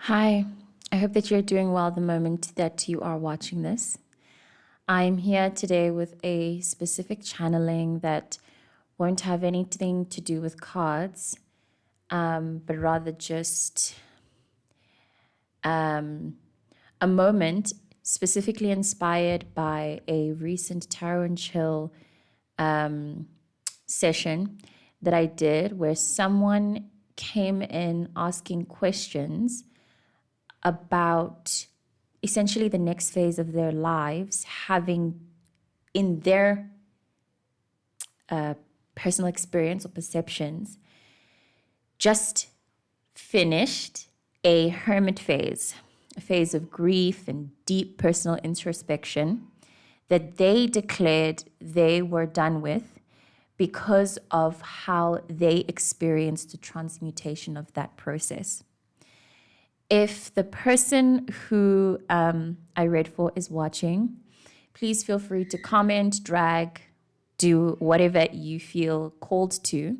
Hi, I hope that you're doing well the moment that you are watching this. I'm here today with a specific channeling that won't have anything to do with cards, but rather just a moment specifically inspired by a recent Tarot and Chill session that I did where someone came in asking questions about essentially the next phase of their lives, having in their personal experience or perceptions just finished a hermit phase, a phase of grief and deep personal introspection that they declared they were done with because of how they experienced the transmutation of that process. If the person who I read for is watching, please feel free to comment, drag, do whatever you feel called to.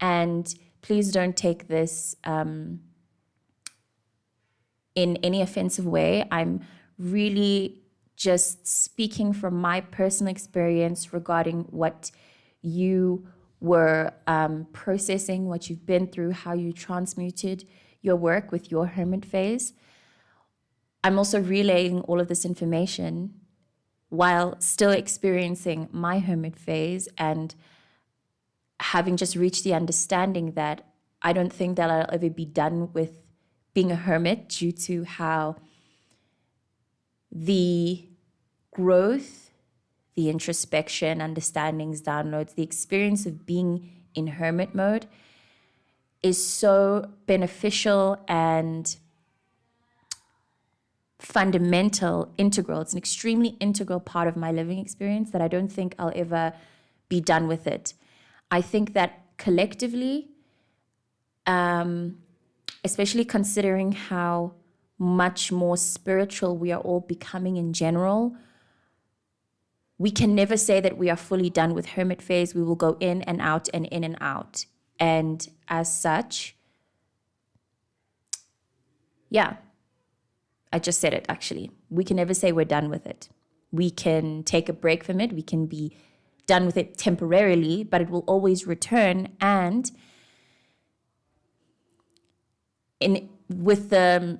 And please don't take this in any offensive way. I'm really just speaking from my personal experience regarding what you were processing, what you've been through, how you transmuted your work with your hermit phase. I'm also relaying all of this information while still experiencing my hermit phase and having just reached the understanding that I don't think that I'll ever be done with being a hermit due to how the growth, the introspection, understandings, downloads, the experience of being in hermit mode is so beneficial and fundamental, integral. It's an extremely integral part of my living experience that I don't think I'll ever be done with it. I think that collectively, especially considering how much more spiritual we are all becoming in general, we can never say that we are fully done with hermit phase. We will go in and out and in and out. And as such, yeah, I just said it actually. We can never say we're done with it. We can take a break from it. We can be done with it temporarily, but it will always return. And with the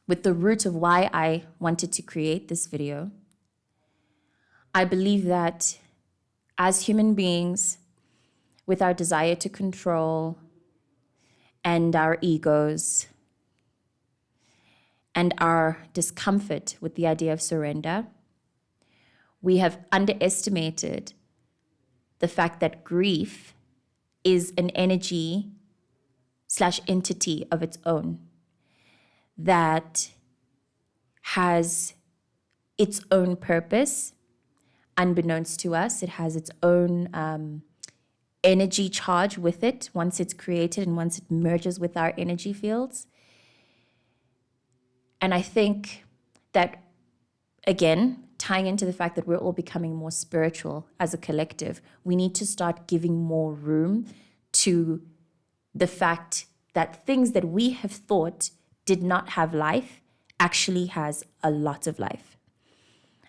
root of why I wanted to create this video, I believe that as human beings, with our desire to control and our egos and our discomfort with the idea of surrender, we have underestimated the fact that grief is an energy / entity of its own that has its own purpose. Unbeknownst to us, it has its own energy charge with it once it's created and once it merges with our energy fields. And I think that, again, tying into the fact that we're all becoming more spiritual as a collective, we need to start giving more room to the fact that things that we have thought did not have life actually has a lot of life.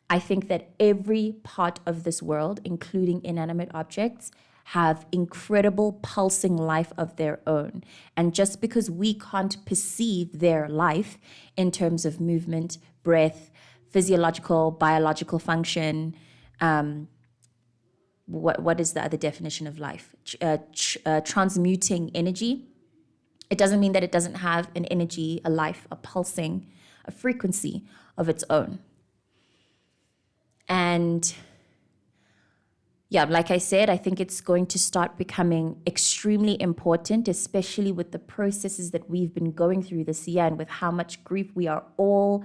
I think that every part of this world, including inanimate objects, have incredible pulsing life of their own. And just because we can't perceive their life in terms of movement, breath, physiological, biological function, what is the other definition of life? Transmuting energy. It doesn't mean that it doesn't have an energy, a life, a pulsing, a frequency of its own. And yeah, like I said, I think it's going to start becoming extremely important, especially with the processes that we've been going through this year and with how much grief we are all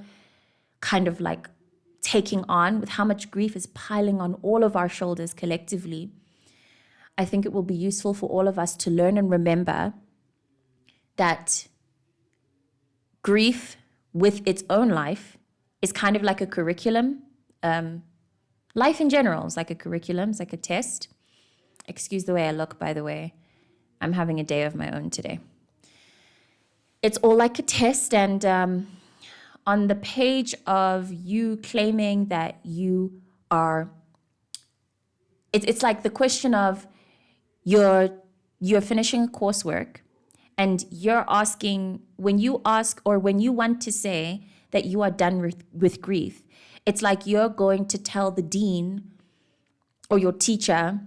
kind of like taking on, with how much grief is piling on all of our shoulders collectively. I think it will be useful for all of us to learn and remember that grief with its own life is kind of like a curriculum. Life in general is like a curriculum, it's like a test. Excuse the way I look, by the way. I'm having a day of my own today. it's all like a test. And on the page of you claiming that you are, it's like the question of you're finishing a coursework, and you're asking, when you ask or when you want to say that you are done with grief, it's like you're going to tell the dean or your teacher,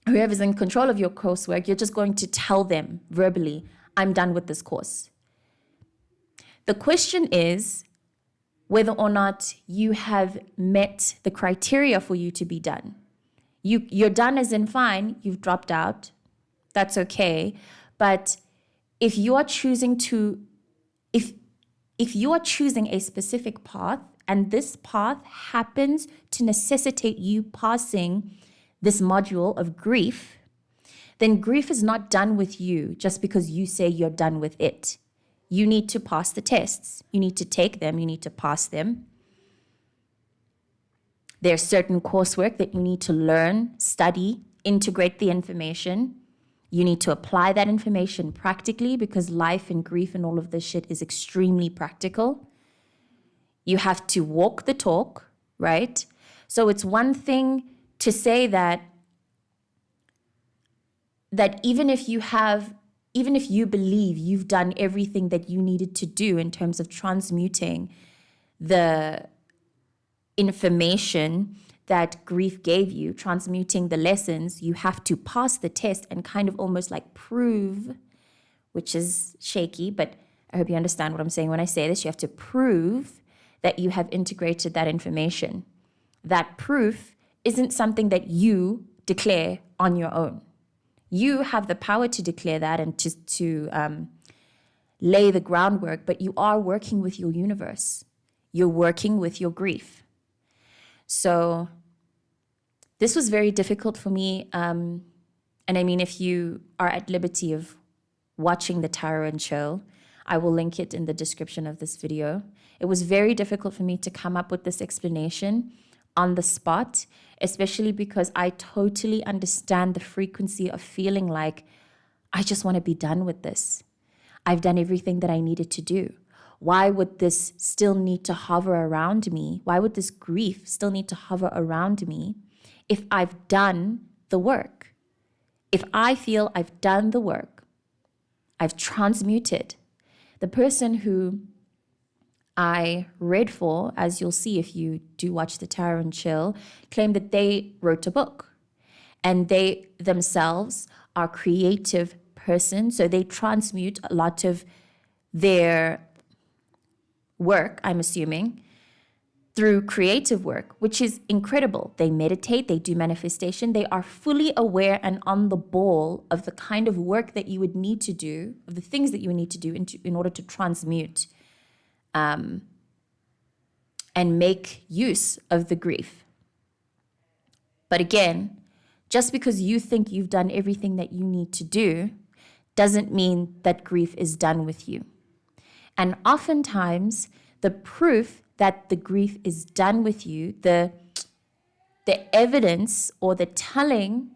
whoever's in control of your coursework, you're just going to tell them verbally, I'm done with this course. The question is whether or not you have met the criteria for you to be done. You're done as in fine, you've dropped out, that's okay. But if you are choosing to, if you are choosing a specific path, and this path happens to necessitate you passing this module of grief, then grief is not done with you just because you say you're done with it. You need to pass the tests. You need to take them. You need to pass them. There's certain coursework that you need to learn, study, integrate the information. You need to apply that information practically, because life and grief and all of this shit is extremely practical. You have to walk the talk, right? So it's one thing to say that even if you believe you've done everything that you needed to do in terms of transmuting the information that grief gave you, transmuting the lessons, you have to pass the test and kind of almost like prove, which is shaky, but I hope you understand what I'm saying when I say this. You have to prove that you have integrated that information. That proof isn't something that you declare on your own. You have the power to declare that and to lay the groundwork, but you are working with your universe. You're working with your grief. So this was very difficult for me. And I mean, if you are at liberty of watching the tarot and chill, I will link it in the description of this video. It was very difficult for me to come up with this explanation on the spot, especially because I totally understand the frequency of feeling like I just want to be done with this. I've done everything that I needed to do. Why would this still need to hover around me? Why would this grief still need to hover around me if I've done the work? If I feel I've done the work, I've transmuted. The person who I read for, as you'll see if you do watch the Tarot and Chill, claimed that they wrote a book, and they themselves are creative persons, so they transmute a lot of their work, I'm assuming, through creative work, which is incredible. They meditate, they do manifestation, they are fully aware and on the ball of the kind of work that you would need to do, of the things that you would need to do in order to transmute and make use of the grief. But again, just because you think you've done everything that you need to do doesn't mean that grief is done with you. And oftentimes, the proof that the grief is done with you, the evidence or the telling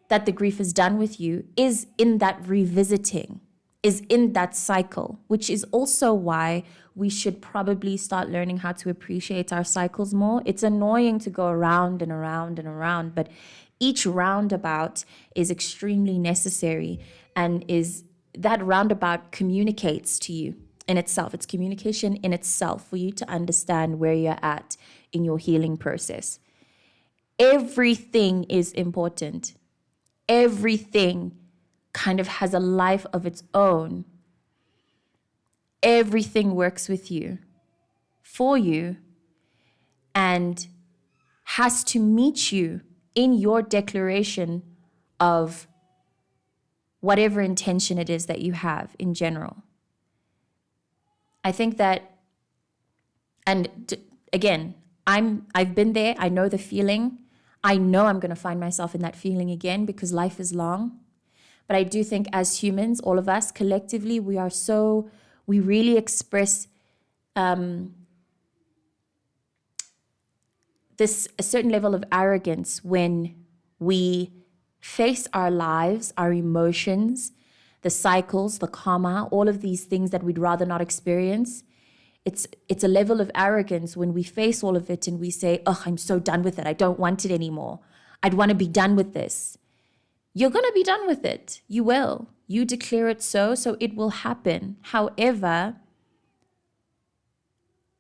that the grief is done with you is in that revisiting, is in that cycle, which is also why we should probably start learning how to appreciate our cycles more. It's annoying to go around and around and around, but each roundabout is extremely necessary, and is that roundabout communicates to you in itself. It's communication in itself for you to understand where you're at in your healing process. Everything is important. Everything kind of has a life of its own. Everything works with you, for you, and has to meet you in your declaration of whatever intention it is that you have in general. I think that, and again, I've been there. I know the feeling. I know I'm going to find myself in that feeling again because life is long. But I do think as humans, all of us collectively, we really express a certain level of arrogance when we face our lives, our emotions, the cycles, the karma, all of these things that we'd rather not experience. It's a level of arrogance when we face all of it and we say, oh, I'm so done with it. I don't want it anymore. I'd want to be done with this. You're going to be done with it. You will. You declare it so it will happen. However,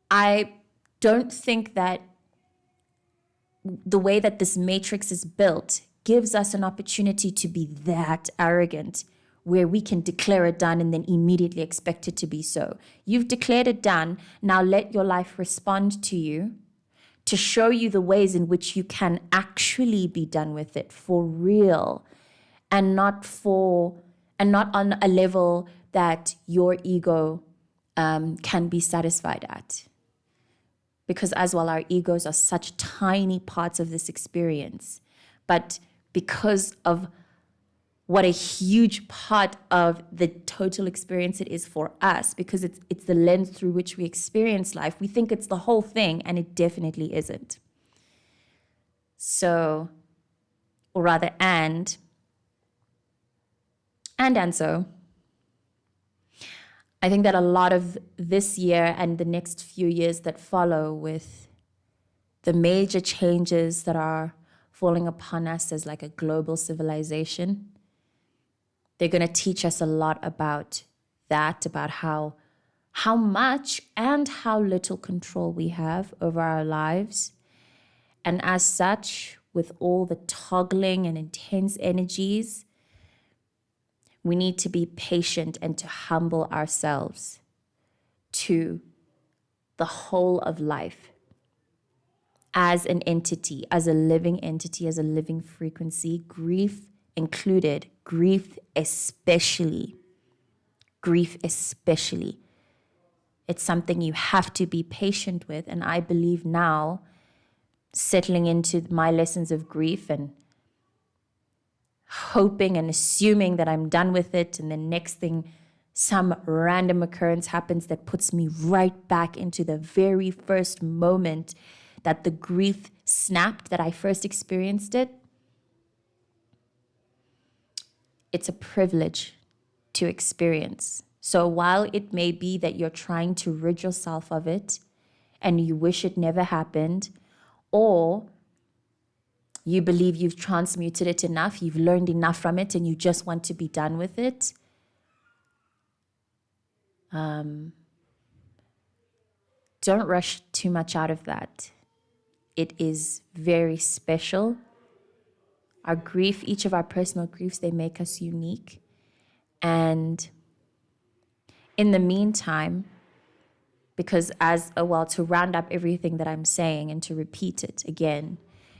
I don't think that the way that this matrix is built gives us an opportunity to be that arrogant where we can declare it done and then immediately expect it to be so. You've declared it done. Now let your life respond to you to show you the ways in which you can actually be done with it for real, and not on a level that your ego can be satisfied at. Because as well, our egos are such tiny parts of this experience. But because of what a huge part of the total experience it is for us, because it's the lens through which we experience life, we think it's the whole thing, and it definitely isn't. So, or rather, and so, I think that a lot of this year and the next few years that follow, with the major changes that are falling upon us as like a global civilization, they're going to teach us a lot about that, about how much and how little control we have over our lives. And as such, with all the toggling and intense energies, we need to be patient and to humble ourselves to the whole of life as an entity, as a living entity, as a living frequency, grief included, grief especially. It's something you have to be patient with. And I believe now, settling into my lessons of grief and hoping and assuming that I'm done with it, and the next thing, some random occurrence happens that puts me right back into the very first moment that the grief snapped, that I first experienced it. It's a privilege to experience. So while it may be that you're trying to rid yourself of it and you wish it never happened, or you believe you've transmuted it enough, you've learned enough from it, and you just want to be done with it, don't rush too much out of that. It is very special. Our grief, each of our personal griefs, they make us unique. And in the meantime, because to round up everything that I'm saying and to repeat it again,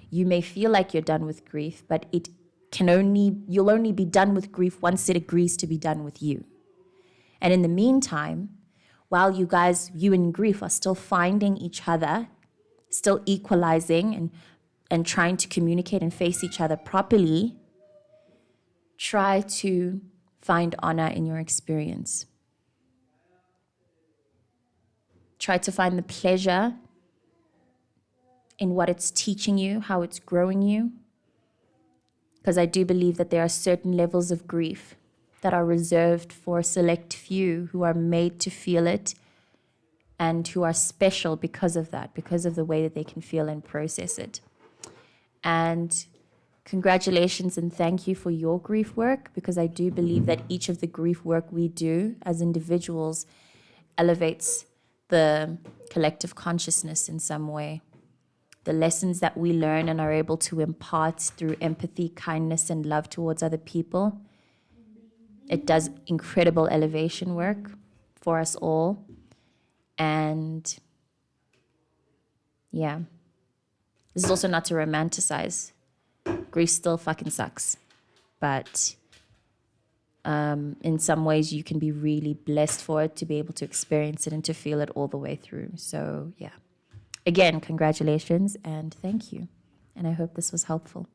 you may feel like you're done with grief, but you'll only be done with grief once it agrees to be done with you. And in the meantime, while you in grief are still finding each other, still equalizing and trying to communicate and face each other properly, try to find honor in your experience. Try to find the pleasure in what it's teaching you, how it's growing you. Because I do believe that there are certain levels of grief that are reserved for a select few who are made to feel it and who are special because of that, because of the way that they can feel and process it. And congratulations and thank you for your grief work, because I do believe that each of the grief work we do as individuals elevates the collective consciousness in some way. The lessons that we learn and are able to impart through empathy, kindness, and love towards other people, it does incredible elevation work for us all. And yeah, this is also not to romanticize. Grief still fucking sucks. But in some ways, you can be really blessed for it, to be able to experience it and to feel it all the way through. So yeah. Again, congratulations and thank you. And I hope this was helpful.